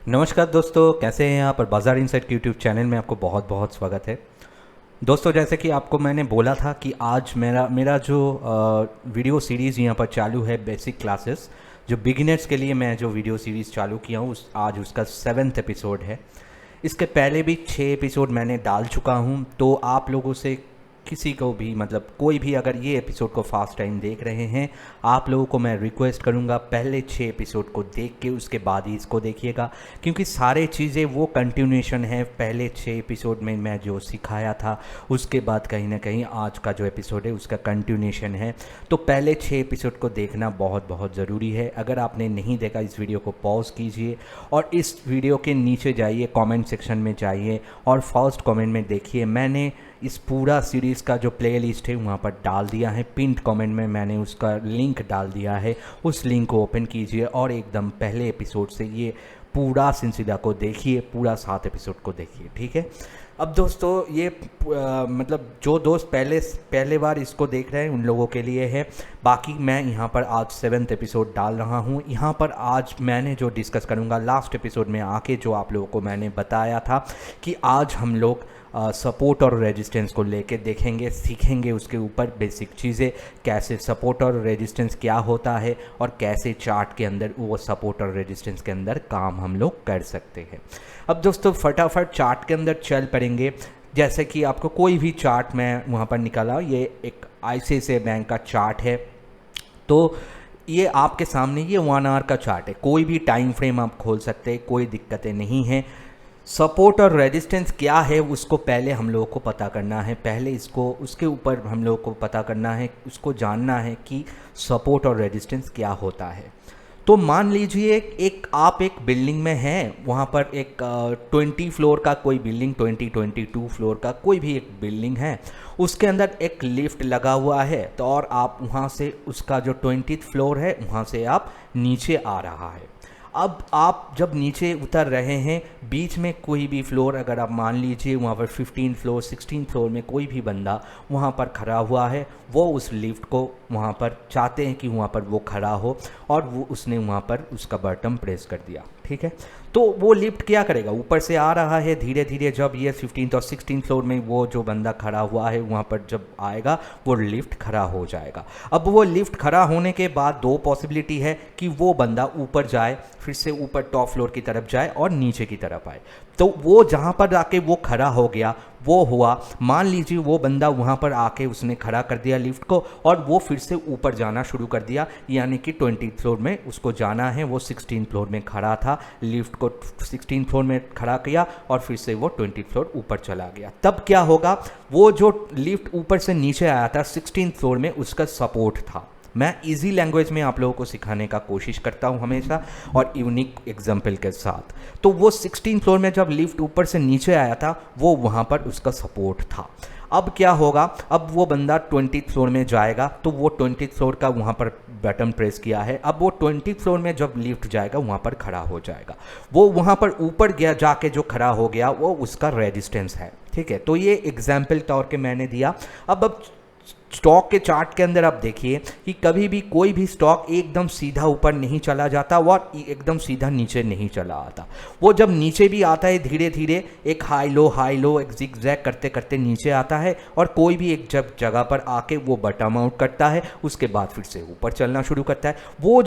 नमस्कार दोस्तों, कैसे हैं आप। और बाज़ार इनसाइट के यूट्यूब चैनल में आपको बहुत बहुत स्वागत है। दोस्तों, जैसे कि आपको मैंने बोला था कि आज मेरा मेरा जो वीडियो सीरीज़ यहाँ पर चालू है, बेसिक क्लासेस जो बिगिनर्स के लिए मैं जो वीडियो सीरीज़ चालू किया हूँ आज उसका 7वां एपिसोड है। इसके पहले भी 6 एपिसोड मैंने डाल चुका हूँ। तो आप लोगों से किसी को भी मतलब कोई भी अगर ये एपिसोड को फर्स्ट टाइम देख रहे हैं, आप लोगों को मैं रिक्वेस्ट करूँगा पहले 6 एपिसोड को देख के उसके बाद ही इसको देखिएगा, क्योंकि सारे चीज़ें वो कंटिन्यूएशन है। पहले 6 एपिसोड में मैं जो सिखाया था उसके बाद कहीं ना कहीं आज का जो एपिसोड है उसका कंटिन्यूएशन है। तो पहले 6 एपिसोड को देखना बहुत बहुत ज़रूरी है। अगर आपने नहीं देखा, इस वीडियो को पॉज कीजिए और इस वीडियो के नीचे जाइए, कमेंट सेक्शन में जाइए और फर्स्ट कमेंट में देखिए, मैंने इस पूरा सीरीज़ का जो प्लेलिस्ट है वहाँ पर डाल दिया है। पिंड कमेंट में मैंने उसका लिंक डाल दिया है। उस लिंक को ओपन कीजिए और एकदम पहले एपिसोड से ये पूरा सिलसिला को देखिए, पूरा 7 एपिसोड को देखिए, ठीक है। अब दोस्तों ये मतलब जो दोस्त पहले बार इसको देख रहे हैं उन लोगों के लिए है। बाकी मैं यहाँ पर आज 7वां एपिसोड डाल रहा हूँ। यहाँ पर आज मैंने जो डिस्कस करूँगा, लास्ट एपिसोड में आके जो आप लोगों को मैंने बताया था कि आज हम लोग सपोर्ट और रेजिस्टेंस को लेके देखेंगे, सीखेंगे उसके ऊपर बेसिक चीज़ें, कैसे सपोर्ट और रेजिस्टेंस क्या होता है और कैसे चार्ट के अंदर वो सपोर्ट और रेजिस्टेंस के अंदर काम हम लोग कर सकते हैं। अब दोस्तों फटाफट चार्ट के अंदर चल पड़ेंगे। जैसे कि आपको कोई भी चार्ट मैं वहाँ पर निकाला, ये एक ICICI बैंक का चार्ट है। तो ये आपके सामने ये 1 आवर का चार्ट है, कोई भी टाइम फ्रेम आप खोल सकते हैं, कोई दिक्कतें नहीं हैं। सपोर्ट और रेजिस्टेंस क्या है उसको पहले हम लोगों को पता करना है। पहले इसको उसके ऊपर हम लोगों को पता करना है, उसको जानना है कि सपोर्ट और रेजिस्टेंस क्या होता है। तो मान लीजिए आप एक बिल्डिंग में हैं, वहाँ पर एक 20 फ्लोर का कोई बिल्डिंग, 22 फ्लोर का कोई भी एक बिल्डिंग है, उसके अंदर एक लिफ्ट लगा हुआ है। तो और आप वहाँ से उसका जो 20th फ्लोर है वहाँ से आप नीचे आ रहा है। अब आप जब नीचे उतर रहे हैं, बीच में कोई भी फ्लोर अगर आप मान लीजिए वहाँ पर 15 फ्लोर 16 फ्लोर में कोई भी बंदा वहाँ पर खड़ा हुआ है, वो उस लिफ्ट को वहाँ पर चाहते हैं कि वहाँ पर वो खड़ा हो और वो उसने वहाँ पर उसका बटन प्रेस कर दिया, ठीक है। तो वो लिफ्ट क्या करेगा, ऊपर से आ रहा है धीरे धीरे। जब ये 15 और 16 फ्लोर में वो जो बंदा खड़ा हुआ है वहाँ पर जब आएगा वो लिफ्ट खड़ा हो जाएगा। अब वो लिफ्ट खड़ा होने के बाद 2 पॉसिबिलिटी है कि वो बंदा ऊपर जाए, फिर से ऊपर टॉप फ्लोर की तरफ जाए और नीचे की तरफ आए। तो वो जहाँ पर आके वो खड़ा हो गया वो हुआ, मान लीजिए वो बंदा वहाँ पर आके उसने खड़ा कर दिया लिफ्ट को और वो फिर से ऊपर जाना शुरू कर दिया, यानी कि 20 फ्लोर में उसको जाना है। वो 16 फ्लोर में खड़ा था, लिफ्ट को 16 फ्लोर में खड़ा किया और फिर से वो 20 फ्लोर ऊपर चला गया। तब क्या होगा, वो जो लिफ्ट ऊपर से नीचे आया था 16 फ्लोर में, उसका सपोर्ट था। मैं इजी लैंग्वेज में आप लोगों को सिखाने का कोशिश करता हूं हमेशा और यूनिक एग्जाम्पल के साथ। तो वो 16 फ्लोर में जब लिफ्ट ऊपर से नीचे आया था वो वहाँ पर उसका सपोर्ट था। अब क्या होगा, अब वो बंदा 20 फ्लोर में जाएगा, तो वो 20 फ्लोर का वहाँ पर बटन प्रेस किया है। अब वो 20 फ्लोर में जब लिफ्ट जाएगा वहाँ पर खड़ा हो जाएगा। वो वहाँ पर ऊपर गया जाके जो खड़ा हो गया वो उसका रेजिस्टेंस है, ठीक है। तो ये एग्जाम्पल तौर के मैंने दिया। अब स्टॉक के चार्ट के अंदर आप देखिए कि कभी भी कोई भी स्टॉक एकदम सीधा ऊपर नहीं चला जाता और एकदम सीधा नीचे नहीं चला आता। वो जब नीचे भी आता है धीरे धीरे एक हाई लो एक जिगजैग करते करते नीचे आता है और कोई भी एक जगह पर आके वो बटम आउट करता है, उसके बाद फिर से ऊपर चलना शुरू करता है। वो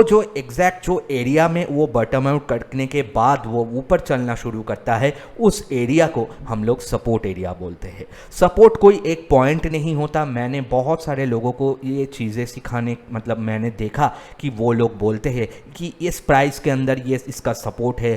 जो एग्जैक्ट जो एरिया में वो बटम आउट करने के बाद वो ऊपर चलना शुरू करता है, उस एरिया को हम लोग सपोर्ट एरिया बोलते हैं। सपोर्ट कोई एक पॉइंट नहीं होता। मैंने बहुत सारे लोगों को ये चीज़ें सिखाने मतलब मैंने देखा कि वो लोग बोलते हैं कि इस प्राइस के अंदर ये इसका सपोर्ट है।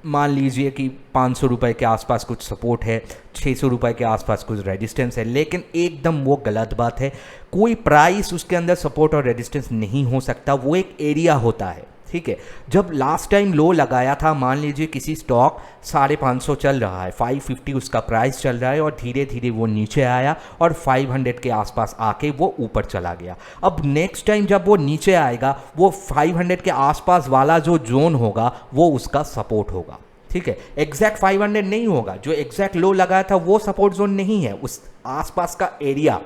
मान लीजिए कि 500 रुपये के आसपास कुछ सपोर्ट है, 600 रुपये के आसपास कुछ रेजिस्टेंस है, लेकिन एकदम वो गलत बात है। कोई प्राइस उसके अंदर सपोर्ट और रेजिस्टेंस नहीं हो सकता, वो एक एरिया होता है, ठीक है। जब लास्ट टाइम लो लगाया था, मान लीजिए किसी स्टॉक 550 चल रहा है, 550 उसका प्राइस चल रहा है और धीरे धीरे वो नीचे आया और 500 के आसपास आके वो ऊपर चला गया। अब नेक्स्ट टाइम जब वो नीचे आएगा, वो 500 के आसपास वाला जो जोन होगा वो उसका सपोर्ट होगा, ठीक है। एग्जैक्ट 500 नहीं होगा, जो एग्जैक्ट लो लगाया था वो सपोर्ट जोन नहीं है, उस आसपास का एरिया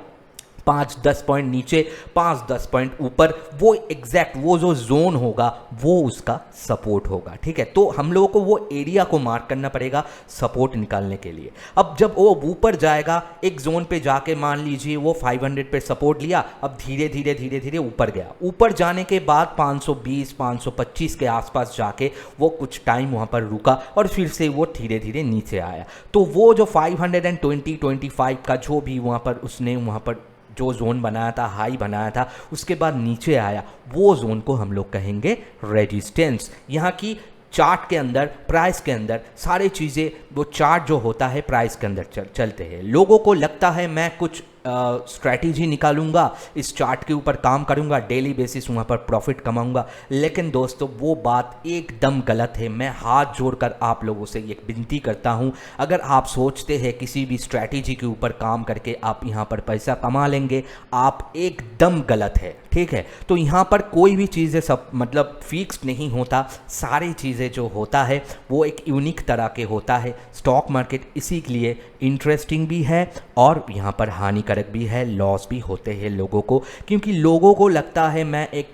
5-10 पॉइंट नीचे, 5-10 पॉइंट ऊपर, वो एग्जैक्ट वो जो जोन होगा वो उसका सपोर्ट होगा। ठीक है, तो हम लोगों को वो एरिया को मार्क करना पड़ेगा सपोर्ट निकालने के लिए। अब जब वो ऊपर जाएगा एक जोन पे जाके, मान लीजिए वो 500 पे सपोर्ट लिया, अब धीरे धीरे धीरे धीरे ऊपर गया, ऊपर जाने के बाद 520 525 के आसपास जाके वो कुछ टाइम वहाँ पर रुका और फिर से वो धीरे धीरे नीचे आया। तो वो जो 525 का जो भी वहाँ पर उसने वहाँ पर जो जोन बनाया था, हाई बनाया था, उसके बाद नीचे आया, वो जोन को हम लोग कहेंगे रेजिस्टेंस। यहाँ की चार्ट के अंदर, प्राइस के अंदर सारी चीज़ें, वो चार्ट जो होता है प्राइस के अंदर चलते हैं। लोगों को लगता है मैं कुछ स्ट्रैटेजी निकालूंगा, इस चार्ट के ऊपर काम करूंगा, डेली बेसिस वहाँ पर प्रॉफिट कमाऊंगा, लेकिन दोस्तों वो बात एकदम गलत है। मैं हाथ जोड़कर आप लोगों से एक विनती करता हूँ, अगर आप सोचते हैं किसी भी स्ट्रैटेजी के ऊपर काम करके आप यहाँ पर पैसा कमा लेंगे, आप एकदम गलत है। ठीक है, तो यहाँ पर कोई भी चीज़ें सब मतलब फिक्स नहीं होता, सारी चीज़ें जो होता है वो एक यूनिक तरह के होता है। स्टॉक मार्केट इसी के लिए इंटरेस्टिंग भी है और यहाँ पर हानिकारक भी है, लॉस भी होते हैं लोगों को, क्योंकि लोगों को लगता है मैं एक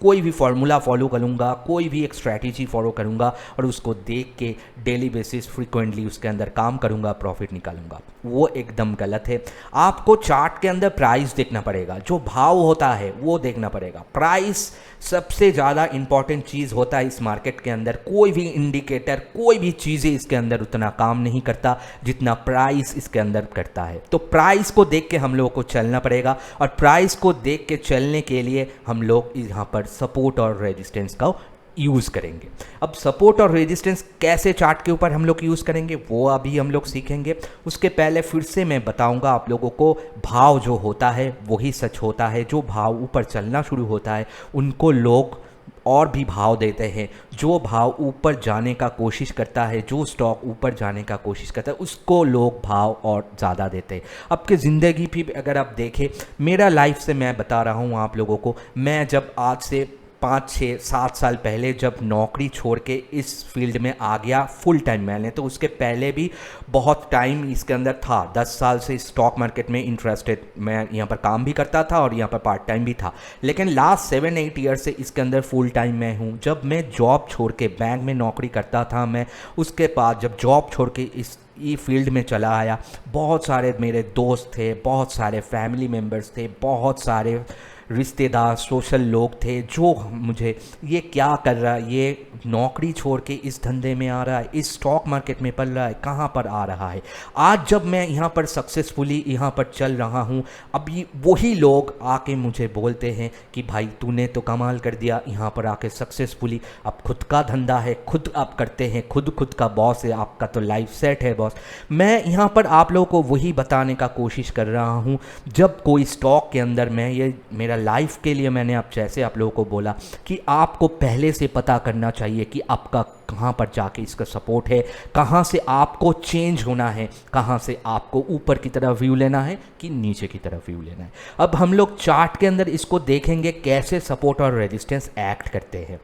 कोई भी फार्मूला फॉलो करूँगा, कोई भी एक स्ट्रैटेजी फॉलो करूँगा और उसको देख के डेली बेसिस फ्रीक्वेंटली उसके अंदर काम करूँगा, प्रॉफिट निकालूंगा। वो एकदम गलत है। आपको चार्ट के अंदर प्राइस देखना पड़ेगा, जो भाव होता है वो देखना पड़ेगा। प्राइस सबसे ज़्यादा इंपॉर्टेंट चीज़ होता है इस मार्केट के अंदर। कोई भी इंडिकेटर, कोई भी चीज़ें इसके अंदर उतना काम नहीं करता जितना प्राइस इसके अंदर करता है। तो प्राइस को देख के हम लोगों को चलना पड़ेगा और प्राइस को देख के चलने के लिए हम लोग यहाँ पर सपोर्ट और रेजिस्टेंस का यूज़ करेंगे। अब सपोर्ट और रेजिस्टेंस कैसे चार्ट के ऊपर हम लोग यूज़ करेंगे वो अभी हम लोग सीखेंगे। उसके पहले फिर से मैं बताऊंगा आप लोगों को, भाव जो होता है वही सच होता है। जो भाव ऊपर चलना शुरू होता है उनको लोग और भी भाव देते हैं। जो भाव ऊपर जाने का कोशिश करता है, जो स्टॉक ऊपर जाने का कोशिश करता है, उसको लोग भाव और ज़्यादा देते हैं। आपकी ज़िंदगी भी अगर आप देखें, मेरा लाइफ से मैं बता रहा हूँ आप लोगों को, मैं जब आज से 5-6-7 साल पहले जब नौकरी छोड़ के इस फील्ड में आ गया फुल टाइम, मैंने तो उसके पहले भी बहुत टाइम इसके अंदर था। 10 साल से स्टॉक मार्केट में इंटरेस्टेड, मैं यहाँ पर काम भी करता था और यहाँ पर पार्ट टाइम भी था, लेकिन लास्ट 7-8 ईयर से इसके अंदर फुल टाइम मैं हूँ। जब मैं जॉब छोड़ के बैंक में नौकरी करता था मैं, उसके बाद जब जॉब छोड़ के इस ये फील्ड में चला आया, बहुत सारे मेरे दोस्त थे, बहुत सारे फैमिली मेम्बर्स थे, बहुत सारे रिश्तेदार सोशल लोग थे जो मुझे ये क्या कर रहा है, ये नौकरी छोड़ के इस धंधे में आ रहा है, इस स्टॉक मार्केट में पल रहा है, कहाँ पर आ रहा है। आज जब मैं यहाँ पर सक्सेसफुली यहाँ पर चल रहा हूँ, अभी वही लोग आके मुझे बोलते हैं कि भाई तूने तो कमाल कर दिया, यहाँ पर आके सक्सेसफुली, अब खुद का धंधा है, खुद आप करते हैं, खुद का बॉस है, आपका तो लाइफ सेट है बॉस। मैं यहाँ पर आप लोगों को वही बताने का कोशिश कर रहा हूँ। जब कोई स्टॉक के अंदर, मैं ये मेरा लाइफ के लिए मैंने आप जैसे आप लोगों को बोला कि आपको पहले से पता करना चाहिए कि आपका कहाँ पर जाके इसका सपोर्ट है, कहाँ से आपको चेंज होना है, कहाँ से आपको ऊपर की तरफ व्यू लेना है कि नीचे की तरफ व्यू लेना है। अब हम लोग चार्ट के अंदर इसको देखेंगे कैसे सपोर्ट और रेजिस्टेंस एक्ट करते हैं।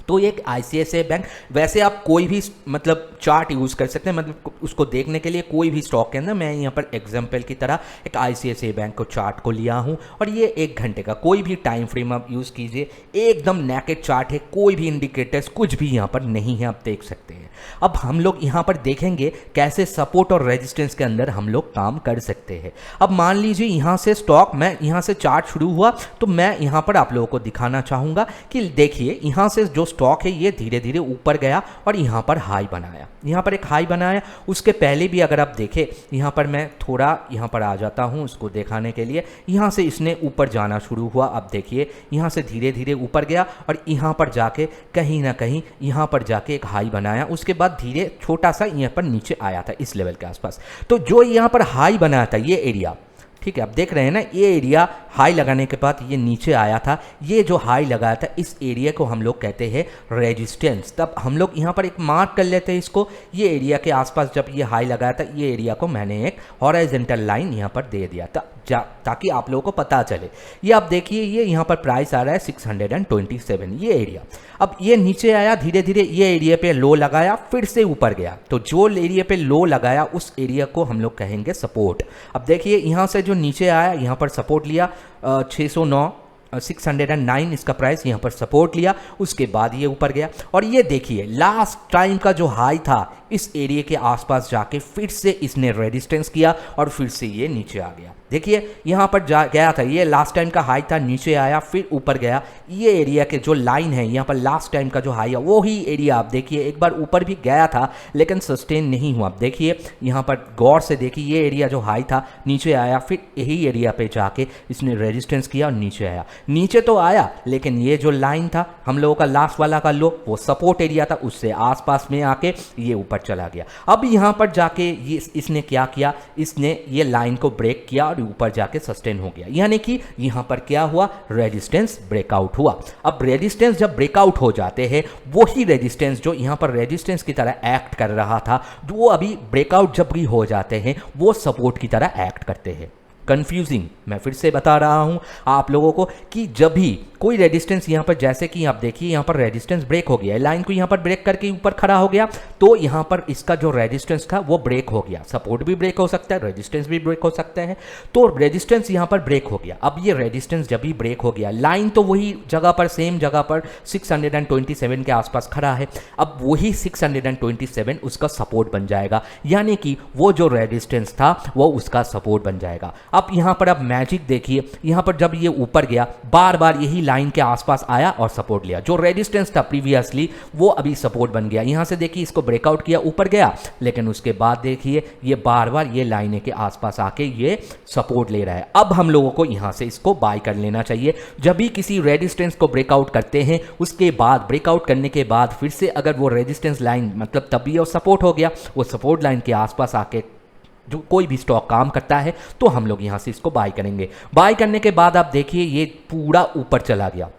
तो एक ICICI बैंक, वैसे आप कोई भी मतलब चार्ट यूज़ कर सकते हैं, मतलब उसको देखने के लिए कोई भी स्टॉक के अंदर, मैं यहाँ पर एग्जांपल की तरह एक ICICI बैंक को चार्ट को लिया हूँ और ये 1 घंटे का, कोई भी टाइम फ्रेम आप यूज़ कीजिए, एकदम नेकेड चार्ट है, कोई भी इंडिकेटर्स कुछ भी यहाँ पर नहीं है, आप देख सकते हैं। अब हम लोग यहाँ पर देखेंगे कैसे सपोर्ट और रेजिस्टेंस के अंदर हम लोग काम कर सकते हैं। अब मान लीजिए यहाँ से स्टॉक, मैं यहाँ से चार्ट शुरू हुआ तो मैं यहाँ पर आप लोगों को दिखाना चाहूँगा कि देखिए यहाँ से जो स्टॉक है ये धीरे धीरे ऊपर गया और यहाँ पर हाई बनाया, यहाँ पर एक हाई बनाया। उसके पहले भी अगर आप देखें, यहाँ पर मैं थोड़ा यहाँ पर आ जाता हूँ उसको दिखाने के लिए, यहाँ से इसने ऊपर जाना शुरू हुआ। अब देखिए यहाँ से धीरे धीरे ऊपर गया और यहाँ पर जाके कहीं ना कहीं यहाँ पर जाके एक हाई बनाया, उसके बाद धीरे छोटा सा यहाँ पर नीचे आया था इस लेवल के आसपास। तो जो यहाँ पर हाई बनाया था ये एरिया, ठीक है, आप देख रहे हैं ना, ये एरिया हाई लगाने के बाद ये नीचे आया था, ये जो हाई लगाया था इस एरिया को हम लोग कहते हैं रेजिस्टेंस। तब हम लोग यहाँ पर एक मार्क कर लेते हैं इसको, ये एरिया के आसपास जब ये हाई लगाया था, ये एरिया को मैंने एक हॉरिजॉन्टल लाइन यहाँ पर दे दिया था ताकि आप लोगों को पता चले। ये आप देखिए, ये यहाँ पर प्राइस आ रहा है 627, ये एरिया। अब ये नीचे आया धीरे धीरे, ये एरिया पे लो लगाया, फिर से ऊपर गया, तो जो एरिया पे लो लगाया उस एरिया को हम लोग कहेंगे सपोर्ट। अब देखिए यहाँ से जो नीचे आया, यहाँ पर सपोर्ट लिया 609 609 इसका प्राइस, यहाँ पर सपोर्ट लिया, उसके बाद ये ऊपर गया। और ये देखिए लास्ट टाइम का जो हाई था इस एरिया के आसपास जाके फिर से इसने रेजिस्टेंस किया और फिर से ये नीचे आ गया। देखिए यहाँ पर जा गया था, ये लास्ट टाइम का हाई था, नीचे आया फिर ऊपर गया। ये एरिया के जो लाइन है यहाँ पर लास्ट टाइम का जो हाई है वो ही एरिया आप देखिए एक बार ऊपर भी गया था लेकिन सस्टेन नहीं हुआ। देखिए यहाँ पर गौर से देखिए, ये एरिया जो हाई था नीचे आया, फिर यही एरिया पे जाके इसने रेजिस्टेंस किया और नीचे आया। नीचे तो आया लेकिन ये जो लाइन था हम लोगों का लास्ट वाला का लो, वो सपोर्ट एरिया था, उससे आसपास में आके ये ऊपर चला गया। अब यहाँ पर जाके ये इसने क्या किया, इसने ये लाइन को ब्रेक किया और ऊपर जाके सस्टेन हो गया, यानी कि यहाँ पर क्या हुआ, रेजिस्टेंस ब्रेकआउट हुआ। अब रेजिस्टेंस जब ब्रेकआउट हो जाते हैं, वही रेजिस्टेंस जो यहाँ पर रेजिस्टेंस की तरह एक्ट कर रहा था, वो अभी ब्रेकआउट जब भी हो जाते हैं वो सपोर्ट की तरह एक्ट करते हैं। कंफ्यूजिंग, मैं फिर से बता रहा हूं आप लोगों को कि जब भी कोई रेजिस्टेंस यहाँ पर, जैसे कि आप देखिए यहाँ पर रेजिस्टेंस ब्रेक हो गया, लाइन को यहाँ पर ब्रेक करके ऊपर खड़ा हो गया, तो यहाँ पर इसका जो रेजिस्टेंस था वो ब्रेक हो गया। सपोर्ट भी ब्रेक हो सकता है, रेजिस्टेंस भी ब्रेक हो सकता है, तो रेजिस्टेंस यहाँ पर ब्रेक हो गया। अब ये रेजिस्टेंस जब भी ब्रेक हो गया, लाइन तो वही जगह पर, सेम जगह पर 627 के आसपास खड़ा है, अब वही 627 उसका सपोर्ट बन जाएगा, यानी कि वो जो रेजिस्टेंस था वो उसका सपोर्ट बन जाएगा। अब यहाँ पर आप मैजिक देखिए, यहाँ पर जब ये ऊपर गया बार बार यही लाइन के आसपास आया और सपोर्ट लिया, जो रेजिस्टेंस था प्रीवियसली वो अभी सपोर्ट बन गया। यहाँ से देखिए इसको ब्रेकआउट किया, ऊपर गया, लेकिन उसके बाद देखिए ये बार बार ये लाइन के आसपास आके ये सपोर्ट ले रहा है। अब हम लोगों को यहाँ से इसको बाय कर लेना चाहिए। जब भी किसी रेजिस्टेंस को ब्रेकआउट करते हैं, उसके बाद ब्रेकआउट करने के बाद फिर से अगर वो रेजिस्टेंस लाइन, मतलब तभी वो सपोर्ट हो गया, वो सपोर्ट लाइन के आसपास आके जो कोई भी स्टॉक काम करता है, तो हम लोग यहाँ से इसको बाय करेंगे। बाय करने के बाद आप देखिए ये पूरा ऊपर चला गया,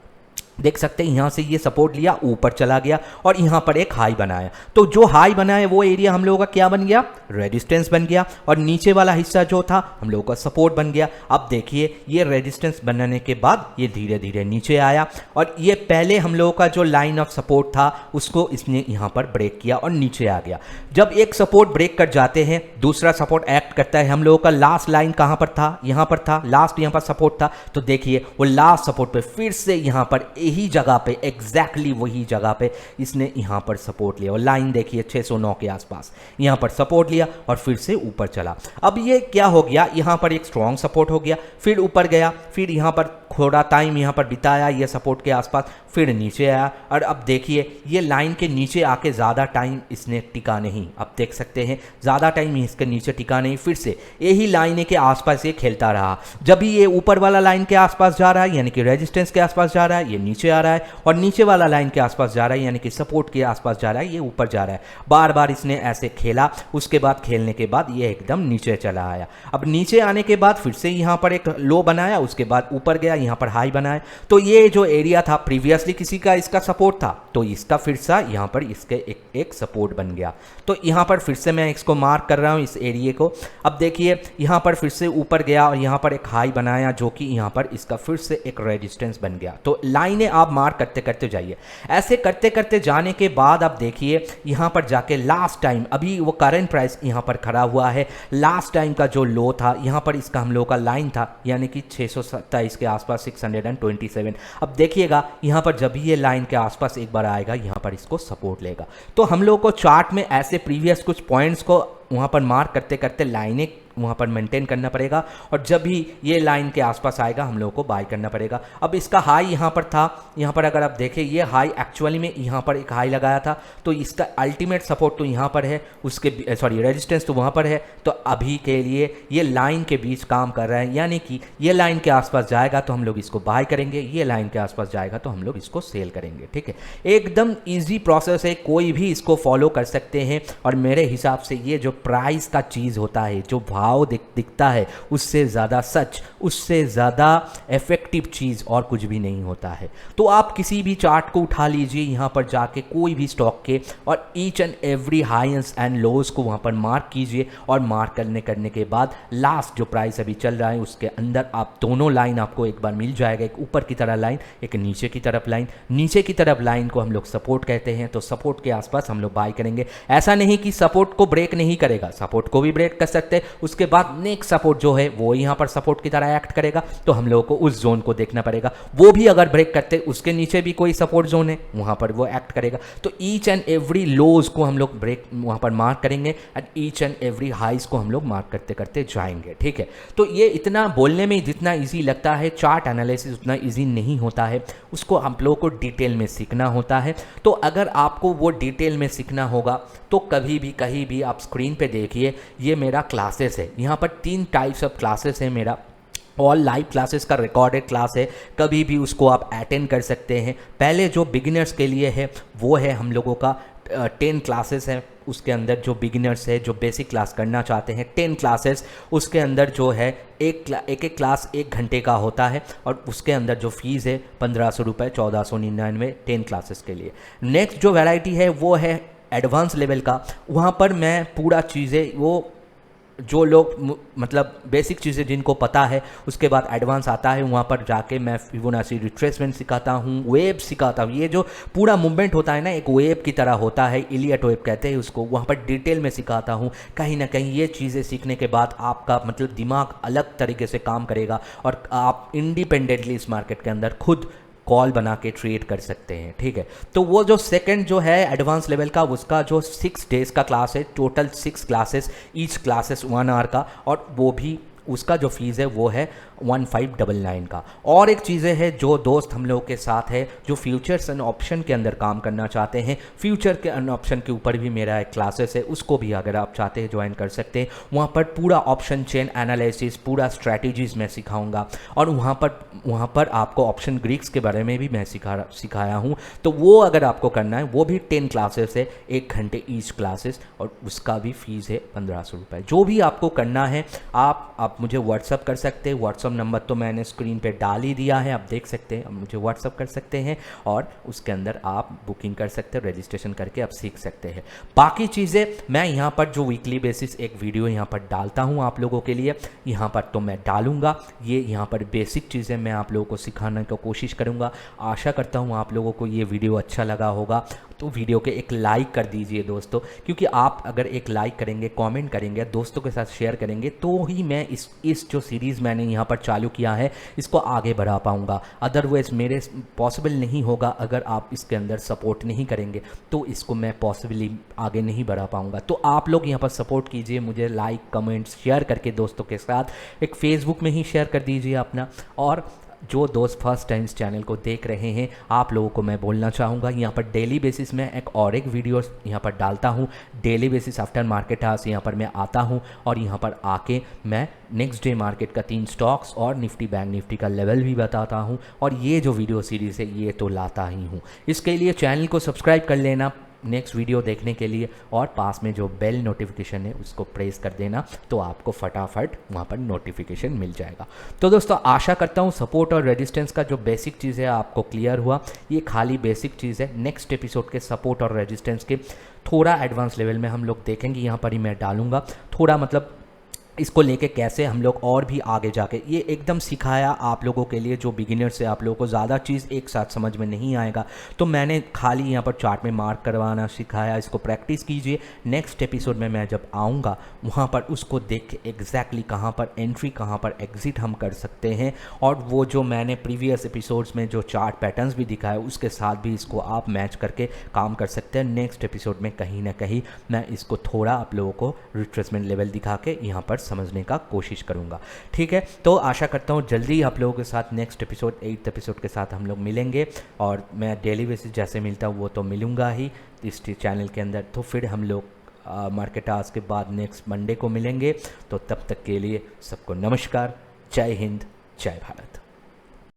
देख सकते हैं यहाँ से ये सपोर्ट लिया, ऊपर चला गया और यहाँ पर एक हाई बनाया। तो जो हाई बनाया वो एरिया हम लोगों का क्या बन गया, रेजिस्टेंस बन गया, और नीचे वाला हिस्सा जो था हम लोगों का सपोर्ट बन गया। अब देखिए ये रेजिस्टेंस बनने के बाद ये धीरे धीरे नीचे आया और ये पहले हम लोगों का जो लाइन ऑफ सपोर्ट था उसको इसने यहाँ पर ब्रेक किया और नीचे आ गया। जब एक सपोर्ट ब्रेक कर जाते हैं, दूसरा सपोर्ट एक्ट करता है। हम लोगों का लास्ट लाइन कहाँ पर था, यहाँ पर था, लास्ट यहाँ पर सपोर्ट था, तो देखिए वो लास्ट सपोर्ट पे फिर से यहाँ पर यही जगह पे, एग्जैक्टली वही जगह पे इसने यहाँ पर सपोर्ट लिया और लाइन देखिए 609 के आसपास यहाँ पर सपोर्ट लिया और फिर से ऊपर चला। अब ये क्या हो गया, यहाँ पर एक स्ट्रॉन्ग सपोर्ट हो गया, फिर ऊपर गया, फिर यहाँ पर थोड़ा टाइम यहाँ पर बिताया ये सपोर्ट के आसपास, फिर नीचे आया और अब देखिए ये लाइन के नीचे आके ज़्यादा टाइम इसने टिका नहीं। अब देख सकते हैं ज़्यादा टाइम इसके नीचे टिका नहीं, फिर से यही लाइन के आसपास ये खेलता रहा। जब भी ये ऊपर वाला लाइन के आसपास जा रहा है, यानी कि रेजिस्टेंस के आसपास जा रहा है, ये नीचे आ रहा है, और नीचे वाला लाइन के आसपास जा रहा है, यानी कि सपोर्ट के आसपास जा रहा है, ये ऊपर जा रहा है। बार बार इसने ऐसे खेला, उसके बाद खेलने के बाद ये एकदम नीचे चला आया। अब नीचे आने के बाद फिर से यहाँ पर एक लो बनाया, उसके बाद ऊपर गया, यहाँ पर हाई बनाया। तो ये जो एरिया था प्रीवियसली किसी का इसका सपोर्ट था, तो इसका फिर से यहाँ पर इसके एक सपोर्ट बन गया। तो यहाँ पर फिर से मैं इसको मार्क कर रहा हूँ इस एरिया को। अब देखिए यहाँ पर फिर से ऊपर गया और यहाँ पर एक हाई बनाया, जो कि यहाँ पर इसका फिर से एक रेजिस्टेंस बन गया। तो लाइनें आप मार्क करते करते जाइए। ऐसे करते करते जाने के बाद आप देखिए यहाँ पर जाके लास्ट टाइम, अभी वो करंट प्राइस यहाँ पर खड़ा हुआ है, लास्ट टाइम का जो लो था यहाँ पर इसका हम लोग का लाइन था, यानी कि 627 के आसपास 627। अब देखिएगा यहाँ पर जब ये लाइन के आसपास एक बार आएगा, यहाँ पर इसको सपोर्ट लेगा। तो हम लोग को चार्ट में ऐसे प्रीवियस कुछ पॉइंट्स को वहाँ पर मार्क करते करते लाइनें वहाँ पर मेंटेन करना पड़ेगा, और जब भी ये लाइन के आसपास आएगा हम लोगों को बाय करना पड़ेगा। अब इसका हाई यहाँ पर था, यहाँ पर अगर आप देखें ये हाई एक्चुअली में यहाँ पर एक हाई लगाया था, तो इसका अल्टीमेट सपोर्ट तो यहाँ पर है, उसके रेजिस्टेंस तो वहाँ पर है। तो अभी के लिए ये लाइन के बीच काम कर रहा है, यानी कि ये लाइन के आसपास जाएगा तो हम लोग इसको बाय करेंगे, ये लाइन के आसपास जाएगा तो हम लोग इसको सेल करेंगे। ठीक है, एकदम ईजी प्रोसेस है, कोई भी इसको फॉलो कर सकते हैं। और मेरे हिसाब से ये जो प्राइस का चीज़ होता है, जो भाव दिखता है, उससे ज़्यादा सच, उससे ज़्यादा इफेक्टिव चीज़ और कुछ भी नहीं होता है। तो आप किसी भी चार्ट को उठा लीजिए, यहाँ पर जाके कोई भी स्टॉक के, और each and every highs and lows को वहाँ पर मार्क कीजिए, और मार्क करने के बाद लास्ट जो प्राइस अभी चल रहा है उसके अंदर आप दोनों लाइन आपको एक बार मिल जाएगा, एक ऊपर की तरफ लाइन, एक नीचे की तरफ लाइन। नीचे की तरफ लाइन को हम लोग सपोर्ट कहते हैं, तो सपोर्ट के आसपास हम लोग बाय करेंगे। ऐसा नहीं कि सपोर्ट को ब्रेक नहीं करेगा, सपोर्ट को भी ब्रेक कर सकते हैं, उसके उसके बाद नेक्स्ट सपोर्ट जो है वो यहाँ पर सपोर्ट की तरह एक्ट करेगा, तो हम लोगों को उस जोन को देखना पड़ेगा। वो भी अगर ब्रेक करते उसके नीचे भी कोई सपोर्ट जोन है वहाँ पर वो एक्ट करेगा। तो ईच एंड एवरी लोज को हम लोग ब्रेक वहाँ पर मार्क करेंगे एंड ईच एंड एवरी हाइज को हम लोग मार्क करते करते जाएंगे, ठीक है। तो ये इतना बोलने में जितना ईजी लगता है, चार्ट एनालिसिस उतना ईजी नहीं होता है, उसको हम लोगों को डिटेल में सीखना होता है। तो अगर आपको वो डिटेल में सीखना होगा तो कभी भी कहीं भी आप स्क्रीन पे देखिए, ये मेरा क्लासेस है। यहाँ पर 3 टाइप्स ऑफ क्लासेस है मेरा। ऑल लाइव क्लासेस का रिकॉर्डेड क्लास है, कभी भी उसको आप अटेंड कर सकते हैं। पहले जो बिगिनर्स के लिए है वो है हम लोगों का 10 क्लासेस है, उसके अंदर जो बिगिनर्स है जो बेसिक क्लास करना चाहते हैं 10 क्लासेस, उसके अंदर जो है एक क्लास 1 घंटे का होता है और उसके अंदर जो फीस है 1500 रुपये, 1499 10 क्लासेस के लिए। नेक्स्ट जो वैरायटी है वो है एडवांस लेवल का। वहाँ पर मैं पूरा चीज़ें वो जो लोग मतलब बेसिक चीज़ें जिनको पता है, उसके बाद एडवांस आता है, वहाँ पर जाके मैं फिबोनाची रिट्रेसमेंट सिखाता हूँ, वेव सिखाता हूँ। ये जो पूरा मूवमेंट होता है ना, एक वेव की तरह होता है, इलियट वेव कहते हैं उसको, वहाँ पर डिटेल में सिखाता हूँ। कहीं ना कहीं ये चीज़ें सीखने के बाद आपका मतलब दिमाग अलग तरीके से काम करेगा और आप इंडिपेंडेंटली इस मार्केट के अंदर खुद कॉल बना के ट्रेड कर सकते हैं, ठीक है। तो वो जो सेकंड जो है एडवांस लेवल का, उसका जो 6 डेज़ का क्लास है, total 6 classes, each classes 1 hour का, और वो भी उसका जो फीस है वो है 1599 का। और एक चीज़ें है जो दोस्त हम लोगों के साथ है जो फ्यूचर्स एंड ऑप्शन के अंदर काम करना चाहते हैं, फ्यूचर के एंड ऑप्शन के ऊपर भी मेरा एक क्लासेस है, उसको भी अगर आप चाहते हैं ज्वाइन कर सकते हैं। वहाँ पर पूरा ऑप्शन चेन एनालिसिस, पूरा स्ट्रैटेजीज मैं सिखाऊंगा, और वहाँ पर आपको ऑप्शन ग्रीक्स के बारे में भी मैं सिखाया हूँ। तो वो अगर आपको करना है वो भी 10 क्लासेस है, 1 घंटे ईच क्लासेस, और उसका भी फीस है 1500 रुपये। जो भी आपको करना है आप मुझे व्हाट्सअप कर सकते हैं। व्हाट्सअप नंबर तो मैंने स्क्रीन पे डाल ही दिया है, आप देख सकते हैं, आप मुझे व्हाट्सअप कर सकते हैं और उसके अंदर आप बुकिंग कर सकते हैं, रजिस्ट्रेशन करके आप सीख सकते हैं। बाकी चीज़ें मैं यहाँ पर जो वीकली बेसिस एक वीडियो यहाँ पर डालता हूँ आप लोगों के लिए, यहाँ पर तो मैं डालूँगा ये यहाँ पर बेसिक चीज़ें मैं आप लोगों को सिखाने की कोशिश करूँगा। आशा करता हूँ आप लोगों को ये वीडियो अच्छा लगा होगा, तो वीडियो के एक लाइक कर दीजिए दोस्तों, क्योंकि आप अगर एक लाइक करेंगे, कमेंट करेंगे, दोस्तों के साथ शेयर करेंगे, तो ही मैं इस जो सीरीज़ मैंने यहाँ पर चालू किया है इसको आगे बढ़ा पाऊँगा। अदरवाइज़ मेरे पॉसिबल नहीं होगा, अगर आप इसके अंदर सपोर्ट नहीं करेंगे तो इसको मैं पॉसिबली आगे नहीं बढ़ा पाऊँगा। तो आप लोग यहाँ पर सपोर्ट कीजिए मुझे, लाइक कमेंट शेयर करके दोस्तों के साथ, एक फेसबुक में ही शेयर कर दीजिए अपना। और जो दोस्त फर्स्ट टाइम इस चैनल को देख रहे हैं, आप लोगों को मैं बोलना चाहूँगा, यहाँ पर डेली बेसिस में एक वीडियो यहाँ पर डालता हूँ। Daily basis after market hours यहाँ पर मैं आता हूँ और यहाँ पर आके मैं नेक्स्ट डे मार्केट का 3 स्टॉक्स और निफ्टी बैंक निफ्टी का लेवल भी बताता हूँ। और ये जो वीडियो सीरीज़ है ये तो लाता ही हूँ। इसके लिए चैनल को सब्सक्राइब कर लेना नेक्स्ट वीडियो देखने के लिए, और पास में जो बेल नोटिफिकेशन है उसको प्रेस कर देना, तो आपको फटाफट वहाँ पर नोटिफिकेशन मिल जाएगा। तो दोस्तों आशा करता हूँ सपोर्ट और रेजिस्टेंस का जो बेसिक चीज़ है आपको क्लियर हुआ। ये खाली बेसिक चीज़ है, नेक्स्ट एपिसोड के सपोर्ट और रेजिस्टेंस के थोड़ा एडवांस लेवल में हम लोग देखेंगे, यहाँ पर ही मैं डालूंगा थोड़ा, मतलब इसको लेके कैसे हम लोग और भी आगे जाके, ये एकदम सिखाया आप लोगों के लिए जो बिगिनर से आप लोगों को ज़्यादा चीज़ एक साथ समझ में नहीं आएगा, तो मैंने खाली यहाँ पर चार्ट में मार्क करवाना सिखाया। इसको प्रैक्टिस कीजिए, नेक्स्ट एपिसोड में मैं जब आऊँगा वहाँ पर उसको देख के एग्जैक्टली कहाँ पर एंट्री कहाँ पर एग्जिट हम कर सकते हैं, और वो जो मैंने प्रीवियस एपिसोड्स में जो चार्ट पैटर्न्स भी दिखाए उसके साथ भी इसको आप मैच करके काम कर सकते हैं। नेक्स्ट एपिसोड में कहीं ना कहीं मैं इसको थोड़ा आप लोगों को रिट्रेसमेंट लेवल दिखा के यहाँ पर समझने का कोशिश करूंगा, ठीक है। तो आशा करता हूँ जल्दी आप लोगों के साथ नेक्स्ट एपिसोड 8th एपिसोड के साथ हम लोग मिलेंगे, और मैं डेली बेसिस जैसे मिलता हूँ वो तो मिलूंगा ही इस चैनल के अंदर। तो फिर हम लोग मार्केट आवर्स के बाद नेक्स्ट मंडे को मिलेंगे। तो तब तक के लिए सबको नमस्कार, जय हिंद, जय भारत।